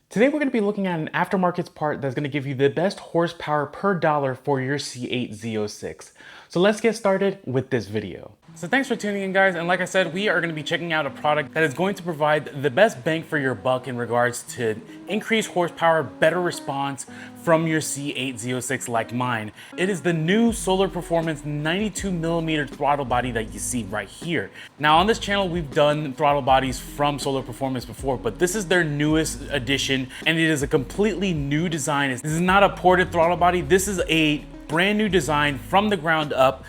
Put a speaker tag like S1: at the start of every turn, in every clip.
S1: Today we're going to be looking at an aftermarket part that's going to give you the best horsepower per dollar for your C8 Z06. So let's get started with this video. So thanks for tuning in, guys, and like I said, we are going to be checking out a product that is going to provide the best bang for your buck in regards to increased horsepower, better response from your C8 Z06 like mine. It is the new Solar Performance 92mm throttle body that you see right here. Now on this channel we've done throttle bodies from Solar Performance before, but this is their newest addition and it is a completely new design. This is not a ported throttle body. This is a brand new design from the ground up,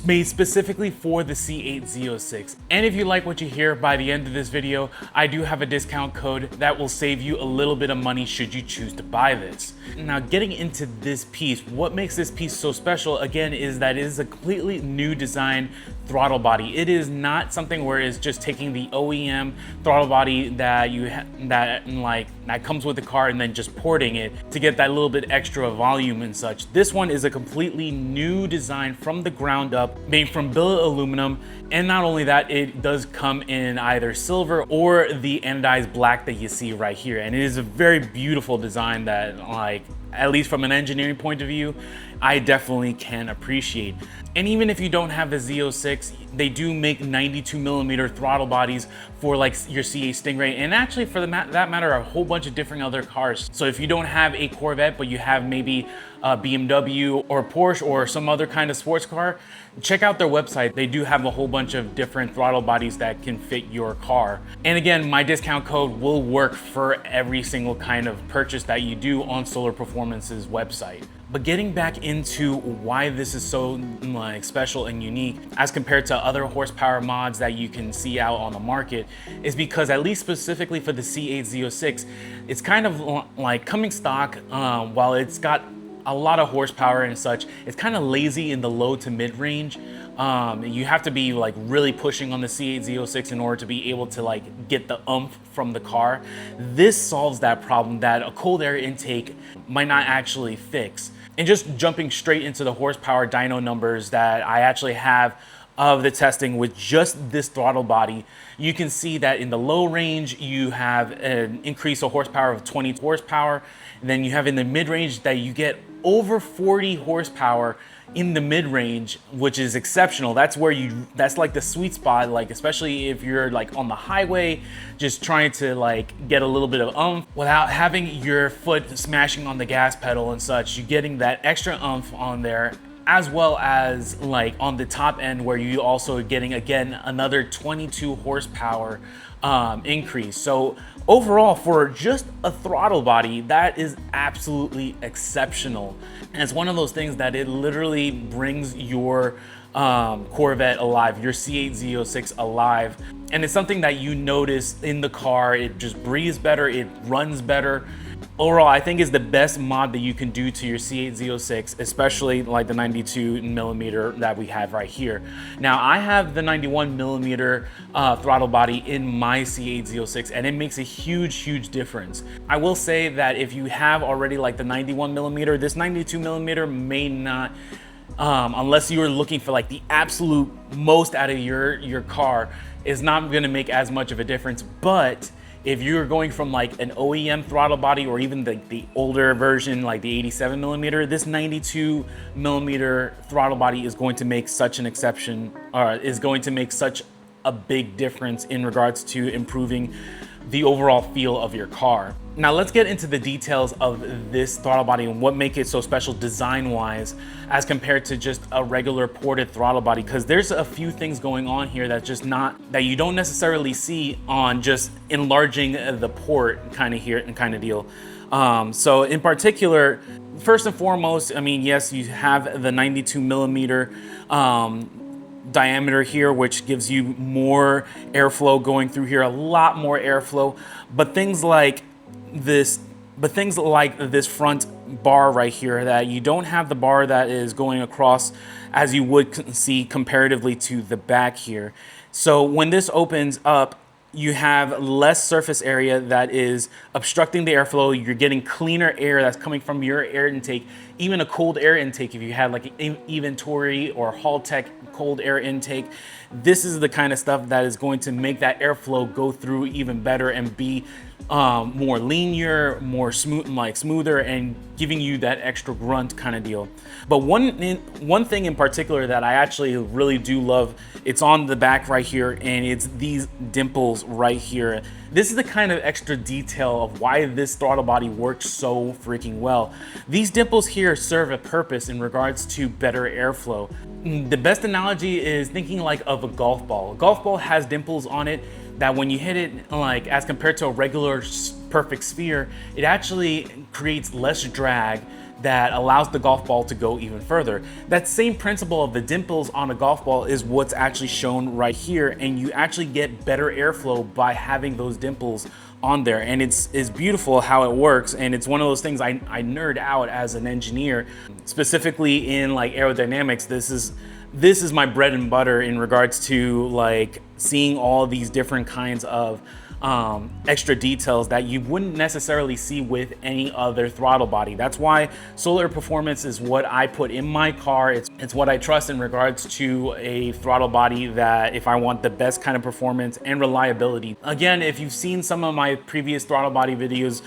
S1: made specifically for the C8 Z06. And if you like what you hear, by the end of this video, I do have a discount code that will save you a little bit of money should you choose to buy this. Now, getting into this piece, what makes this piece so special, again, is that it is a completely new design throttle body. It is not something where it's just taking the OEM throttle body that that comes with the car and then just porting it to get that little bit extra volume and such. This one is a completely new design from the ground up, made from billet aluminum. And not only that, it does come in either silver or the anodized black that you see right here. And it is a very beautiful design that, like, at least from an engineering point of view, I definitely can appreciate. And even if you don't have the Z06, they do make 92mm throttle bodies for like your C8 Stingray, and actually for that matter, a whole bunch of different other cars. So if you don't have a Corvette, but you have maybe a BMW or Porsche or some other kind of sports car, check out their website. They do have a whole bunch of different throttle bodies that can fit your car. And again, my discount code will work for every single kind of purchase that you do on Solar Performance's website. But getting back into why this is so like special and unique as compared to other horsepower mods that you can see out on the market is because, at least specifically for the C8 Z06, it's kind of like coming stock. While it's got a lot of horsepower and such, it's kind of lazy in the low to mid range. You have to be like really pushing on the C8 Z06 in order to be able to like get the oomph from the car. This solves that problem that a cold air intake might not actually fix. And just jumping straight into the horsepower dyno numbers that I actually have of the testing with just this throttle body, you can see that in the low range you have an increase of horsepower of 20 horsepower. And then you have in the mid range that you get over 40 horsepower in the mid range, which is exceptional. That's like the sweet spot, like especially if you're like on the highway just trying to like get a little bit of oomph without having your foot smashing on the gas pedal and such. You're getting that extra oomph on there, as well as like on the top end where you also are getting again another 22 horsepower increase. So overall, for just a throttle body, that is absolutely exceptional. And it's one of those things that it literally brings your Corvette alive, your C8 Z06 alive. And it's something that you notice in the car. It just breathes better, it runs better. Overall, I think is the best mod that you can do to your C8 Z06, especially like the 92mm that we have right here. Now, I have the 91mm throttle body in my C8 Z06, and it makes a huge difference. I will say that if you have already like the 91mm, this 92mm may not, unless you're looking for like the absolute most out of your car, is not gonna make as much of a difference. But if you're going from like an OEM throttle body or even the older version, like the 87mm, this 92mm throttle body is going to make such an exception, or is going to make such a big difference in regards to improving the overall feel of your car. Now let's get into the details of this throttle body and what makes it so special design-wise as compared to just a regular ported throttle body, because there's a few things going on here that's just that you don't necessarily see on just enlarging the port kind of deal. So in particular, first and foremost, I mean, yes, you have the 92mm diameter here, which gives you more airflow going through here, a lot more airflow. But things like this front bar right here, that you don't have the bar that is going across as you would see comparatively to the back here. So when this opens up, you have less surface area that is obstructing the airflow. You're getting cleaner air that's coming from your air intake, even a cold air intake. If you had like an Eventori or Haltech cold air intake, this is the kind of stuff that is going to make that airflow go through even better and be more linear, more smooth, like smoother, and giving you that extra grunt kind of deal. But one thing in particular that I actually really do love, it's on the back right here, and it's these dimples right here. This is the kind of extra detail of why this throttle body works so freaking well. These dimples here serve a purpose in regards to better airflow. The best analogy is thinking like of a golf ball. A golf ball has dimples on it that when you hit it, like as compared to a regular perfect sphere, it actually creates less drag that allows the golf ball to go even further. That same principle of the dimples on a golf ball is what's actually shown right here, and you actually get better airflow by having those dimples on there. And it's beautiful how it works, and it's one of those things I nerd out as an engineer, specifically in like aerodynamics. This is my bread and butter in regards to like seeing all these different kinds of extra details that you wouldn't necessarily see with any other throttle body. That's why solar performance is what I put in my car. It's what I trust in regards to a throttle body, that if I want the best kind of performance and reliability. Again, if you've seen some of my previous throttle body videos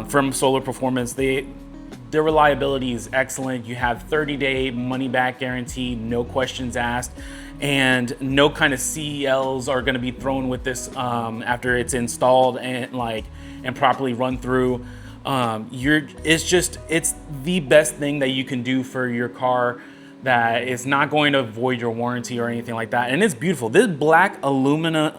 S1: from Solar Performance, their reliability is excellent. You have 30-day money-back guarantee, no questions asked, and no kind of CELs are going to be thrown with this after it's installed and properly run through. It's the best thing that you can do for your car, that it's not going to void your warranty or anything like that. And it's beautiful. This black alumina,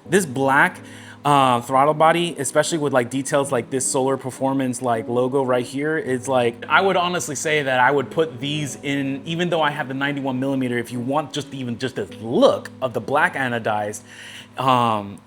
S1: this black throttle body, especially with like details like this Solar Performance like logo right here, it's like, I would honestly say that I would put these in, even though I have the 91mm, if you want just the look of the black anodized,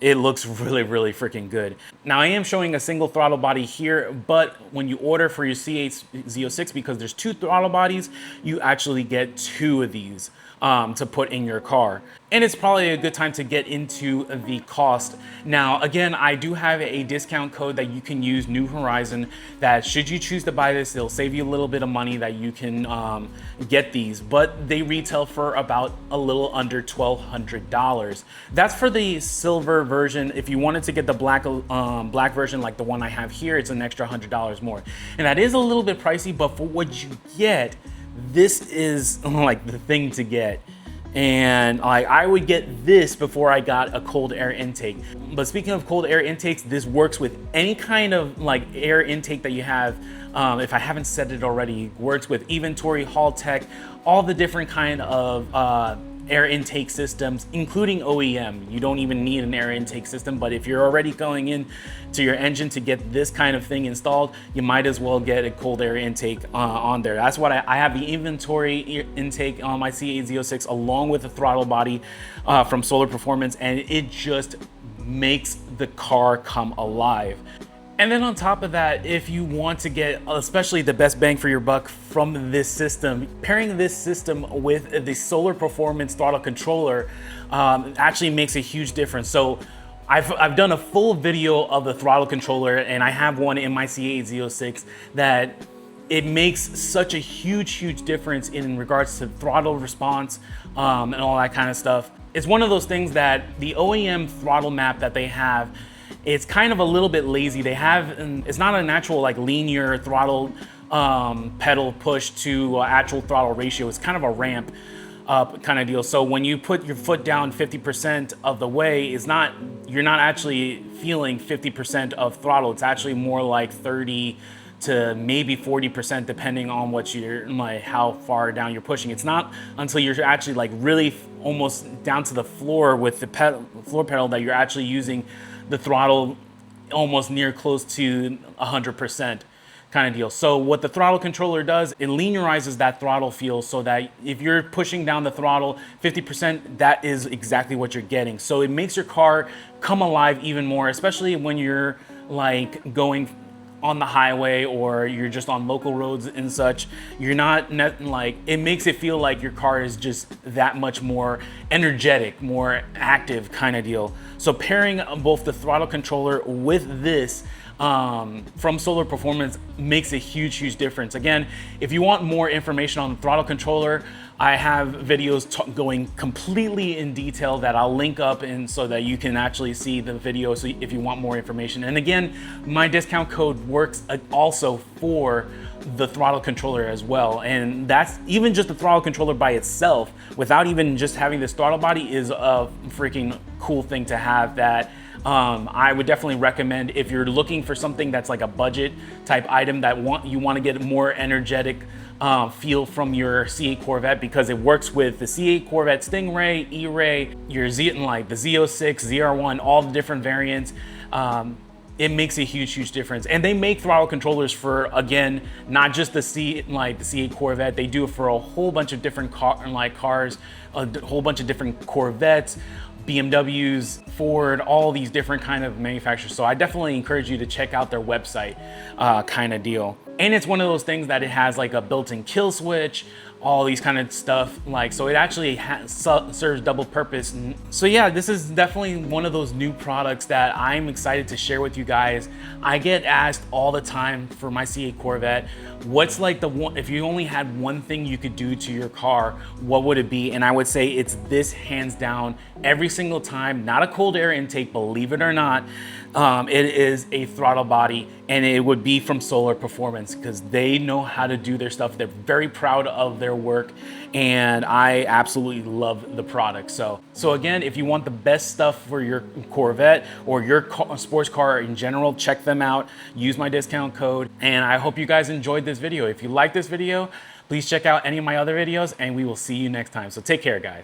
S1: it looks really freaking good. Now I am showing a single throttle body here, but when you order for your C8 Z06, because there's two throttle bodies, you actually get two of these to put in your car. And it's probably a good time to get into the cost. Now, again, I do have a discount code that you can use, New Horizon, that should you choose to buy this, it'll save you a little bit of money that you can get these, but they retail for about a little under $1,200. That's for the silver version. If you wanted to get the black version like the one I have here, it's an extra $100 more. And that is a little bit pricey, but for what you get, this is like the thing to get. And I would get this before I got a cold air intake. But speaking of cold air intakes, this works with any kind of like air intake that you have. If I haven't said it already, works with Eventory, Haltech, all the different kind of air intake systems, including OEM. You don't even need an air intake system, but if you're already going in to your engine to get this kind of thing installed, you might as well get a cold air intake on there. That's what I have, the Inventory intake on my C8 Z06 along with the throttle body from Solar Performance, and it just makes the car come alive. And then on top of that, if you want to get especially the best bang for your buck from this system, pairing this system with the Solar Performance throttle controller actually makes a huge difference. So I've done a full video of the throttle controller, and I have one in my C8 Z06 that it makes such a huge difference in regards to throttle response and all that kind of stuff. It's one of those things that the OEM throttle map that they have, it's kind of a little bit lazy. They have, it's not a natural like linear throttle pedal push to actual throttle ratio. It's kind of a ramp up kind of deal. So when you put your foot down 50% of the way, you're not actually feeling 50% of throttle. It's actually more like 30 to maybe 40% depending on what you're like, how far down you're pushing. It's not until you're actually like really almost down to the floor with the floor pedal that you're actually using the throttle almost near close to 100% kind of deal. So what the throttle controller does, it linearizes that throttle feel so that if you're pushing down the throttle 50%, that is exactly what you're getting. So it makes your car come alive even more, especially when you're like going on the highway or you're just on local roads and such. You're not like, it makes it feel like your car is just that much more energetic, more active kind of deal. So pairing both the throttle controller with this from Solar Performance makes a huge difference. Again, if you want more information on the throttle controller, I have videos going completely in detail that I'll link up in so that you can actually see the video, so if you want more information. And again, my discount code works also for the throttle controller as well. And that's even just the throttle controller by itself, without even just having this throttle body, is a freaking cool thing to have that I would definitely recommend if you're looking for something that's like a budget type item that you want to get a more energetic feel from your C8 Corvette, because it works with the C8 Corvette Stingray, ERAY, your like the Z06, ZR1, all the different variants. It makes a huge difference. And they make throttle controllers for, again, not just the C8 Corvette. They do it for a whole bunch of different cars, a whole bunch of different Corvettes, BMWs, Ford, all these different kind of manufacturers. So I definitely encourage you to check out their website kind of deal. And it's one of those things that it has like a built-in kill switch, all these kind of stuff, so it actually serves double purpose. So yeah, this is definitely one of those new products that I'm excited to share with you guys. I get asked all the time for my C8 Corvette, what's like the one, if you only had one thing you could do to your car, what would it be? And I would say it's this, hands down, every single time. Not a cold air intake, believe it or not. It is a throttle body, and it would be from Solar Performance, because they know how to do their stuff. They're very proud of their work, and I absolutely love the product. So again, if you want the best stuff for your Corvette or your sports car in general, check them out. Use my discount code, and I hope you guys enjoyed this video. If you like this video, please check out any of my other videos, and we will see you next time. So take care, guys.